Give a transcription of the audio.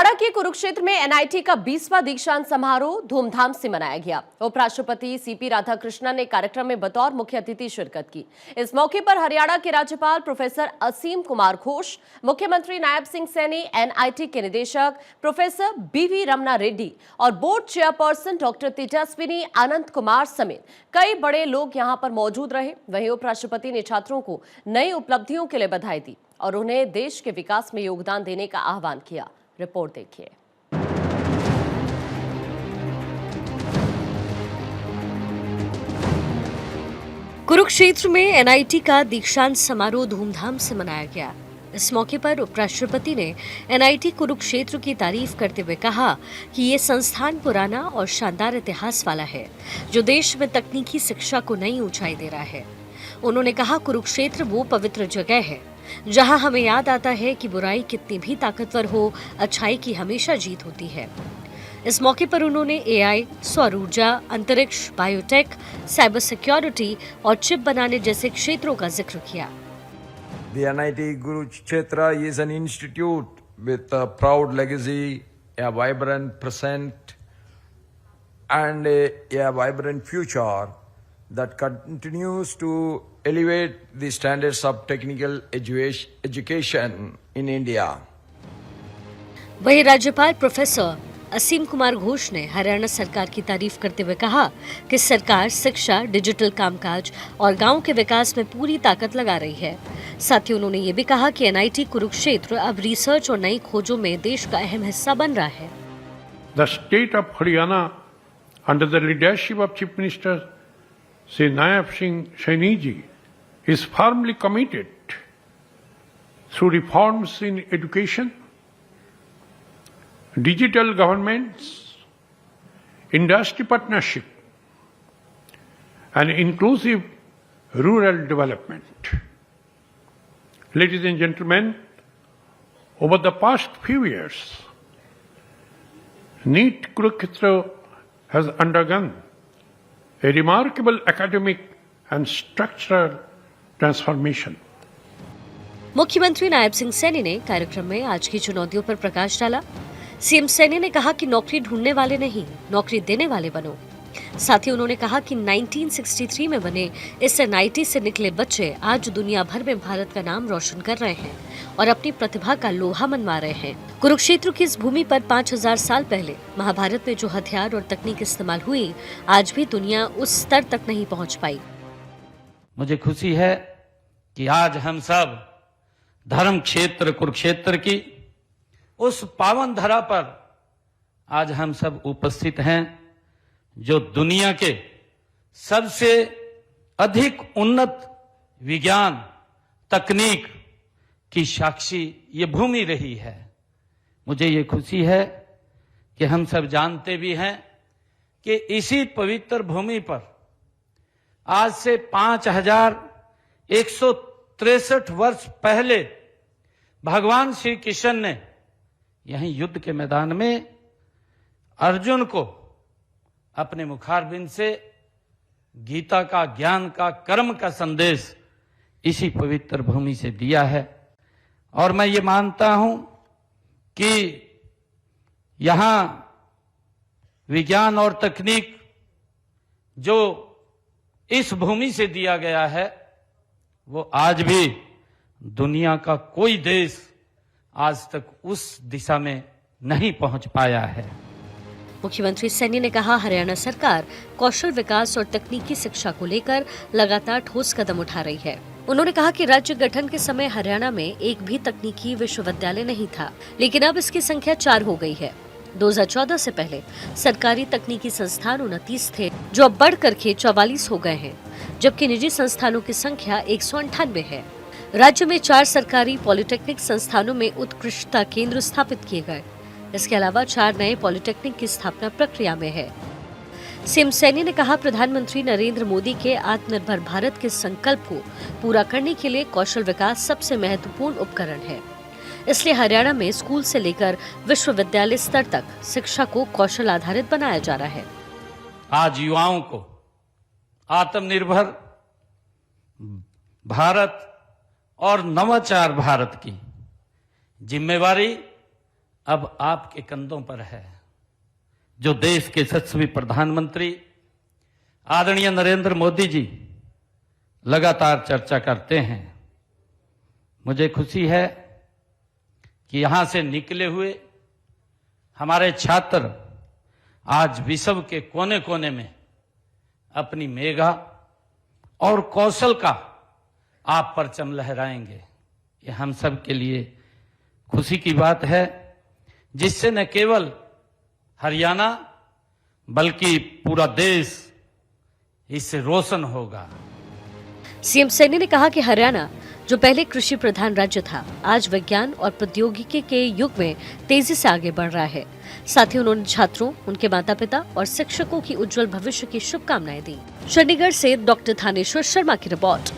हरियाणा के कुरुक्षेत्र में एनआईटी का 20वां दीक्षांत समारोह धूमधाम से मनाया गया। उपराष्ट्रपति सीपी राधाकृष्णन ने कार्यक्रम में बतौर मुख्य अतिथि शिरकत की। इस मौके पर हरियाणा के राज्यपाल प्रोफेसर असीम कुमार घोष, मुख्यमंत्री नायब सिंह सैनी, एनआईटी के निदेशक प्रोफेसर बीवी रमना रेड्डी और बोर्ड चेयरपर्सन डॉक्टर तेजस्विनी अनंत कुमार समेत कई बड़े लोग यहां पर मौजूद रहे। वहीं उपराष्ट्रपति ने छात्रों को नई उपलब्धियों के लिए बधाई दी और उन्हें देश के विकास में योगदान देने का आह्वान किया। रिपोर्ट देखिए। कुरुक्षेत्र में एनआईटी का दीक्षांत समारोह धूमधाम से मनाया गया। इस मौके पर उपराष्ट्रपति ने एनआईटी कुरुक्षेत्र की तारीफ करते हुए कहा कि ये संस्थान पुराना और शानदार इतिहास वाला है, जो देश में तकनीकी शिक्षा को नई ऊंचाई दे रहा है। उन्होंने कहा, कुरुक्षेत्र वो पवित्र जगह है जहां हमें याद आता है कि बुराई कितनी भी ताकतवर हो, अच्छाई की हमेशा जीत होती है। इस मौके पर उन्होंने एआई, सौर ऊर्जा, अंतरिक्ष, बायोटेक, साइबर सिक्योरिटी और चिप बनाने जैसे क्षेत्रों का जिक्र किया। The NIT Kurukshetra is an institute with a proud legacy, a vibrant present, and a vibrant future that continues to elevate the standards of technical education in India. वहीं राज्यपाल professor असीम कुमार घोष ने हरियाणा सरकार की तारीफ करते हुए कहा कि सरकार शिक्षा, डिजिटल कामकाज और गांव के विकास में पूरी ताकत लगा रही है। साथ ही उन्होंने ये भी कहा कि एनआईटी कुरुक्षेत्र अब रिसर्च और नई खोजों में देश का अहम हिस्सा बन रहा है। The state of Haryana, under the leadership of Chief Minister Shri Nayab Singh Saini ji, is firmly committed through reforms in education, digital governments, industry partnership, and inclusive rural development. Ladies and gentlemen, over the past few years, NEET Kurukshetra has undergone a remarkable academic and structural transformation. मुख्यमंत्री नायब सिंह सैनी ने कार्यक्रम में आज की चुनौतियों पर प्रकाश डाला। CM Saini ने कहा कि नौकरी ढूंढने वाले नहीं, नौकरी देने वाले बनो। साथ ही उन्होंने कहा कि 1963 में बने इस एनआईटी से निकले बच्चे आज दुनिया भर में भारत का नाम रोशन कर रहे हैं और अपनी प्रतिभा का लोहा मनवा रहे हैं। कुरुक्षेत्र की इस भूमि पर 5000 साल पहले महाभारत में जो हथियार और तकनीक इस्तेमाल हुई, आज भी दुनिया उस स्तर तक नहीं पहुंच पाई। मुझे खुशी है कि आज हम सब धर्म क्षेत्र कुरुक्षेत्र की उस पावन धरा पर आज हम सब उपस्थित हैं, जो दुनिया के सबसे अधिक उन्नत विज्ञान तकनीक की साक्षी ये भूमि रही है। मुझे ये खुशी है कि हम सब जानते भी हैं कि इसी पवित्र भूमि पर आज से 5163 वर्ष पहले भगवान श्री कृष्ण ने यहीं युद्ध के मैदान में अर्जुन को अपने मुखारबिंद से गीता का, ज्ञान का, कर्म का संदेश इसी पवित्र भूमि से दिया है। और मैं ये मानता हूं कि यहां विज्ञान और तकनीक जो इस भूमि से दिया गया है, वो आज भी दुनिया का कोई देश आज तक उस दिशा में नहीं पहुंच पाया है। मुख्यमंत्री सैनी ने कहा, हरियाणा सरकार कौशल विकास और तकनीकी शिक्षा को लेकर लगातार ठोस कदम उठा रही है। उन्होंने कहा कि राज्य गठन के समय हरियाणा में एक भी तकनीकी विश्वविद्यालय नहीं था, लेकिन अब इसकी संख्या 4 हो गई है। 2014 से पहले सरकारी तकनीकी संस्थान 29 थे, जो अब बढ़कर के 44 हो गए हैं, जबकि निजी संस्थानों की संख्या 198 है। राज्य में 4 सरकारी पॉलिटेक्निक संस्थानों में उत्कृष्टता केंद्र स्थापित किए गए। इसके अलावा 4 नए पॉलिटेक्निक की स्थापना प्रक्रिया में है। सीएम सैनी ने कहा, प्रधानमंत्री नरेंद्र मोदी के आत्मनिर्भर भारत के संकल्प को पूरा करने के लिए कौशल विकास सबसे महत्वपूर्ण उपकरण है। इसलिए हरियाणा में स्कूल से लेकर विश्वविद्यालय स्तर तक शिक्षा को कौशल आधारित बनाया जा रहा है। आज युवाओं को आत्मनिर्भर भारत और नवाचार भारत की जिम्मेवारी अब आपके कंधों पर है, जो देश के यशस्वी प्रधानमंत्री आदरणीय नरेंद्र मोदी जी लगातार चर्चा करते हैं। मुझे खुशी है कि यहां से निकले हुए हमारे छात्र आज विश्व के कोने कोने में अपनी मेगा और कौशल का आप परचम लहराएंगे। ये हम सब के लिए खुशी की बात है, जिससे न केवल हरियाणा बल्कि पूरा देश इससे रोशन होगा। सीएम सैनी ने कहा कि हरियाणा, जो पहले कृषि प्रधान राज्य था, आज विज्ञान और प्रौद्योगिकी के युग में तेजी से आगे बढ़ रहा है। साथ ही उन्होंने छात्रों, उनके माता पिता और शिक्षकों की उज्जवल भविष्य की शुभकामनाएं दी। चंडीगढ़ से डॉक्टर थानेश्वर शर्मा की रिपोर्ट।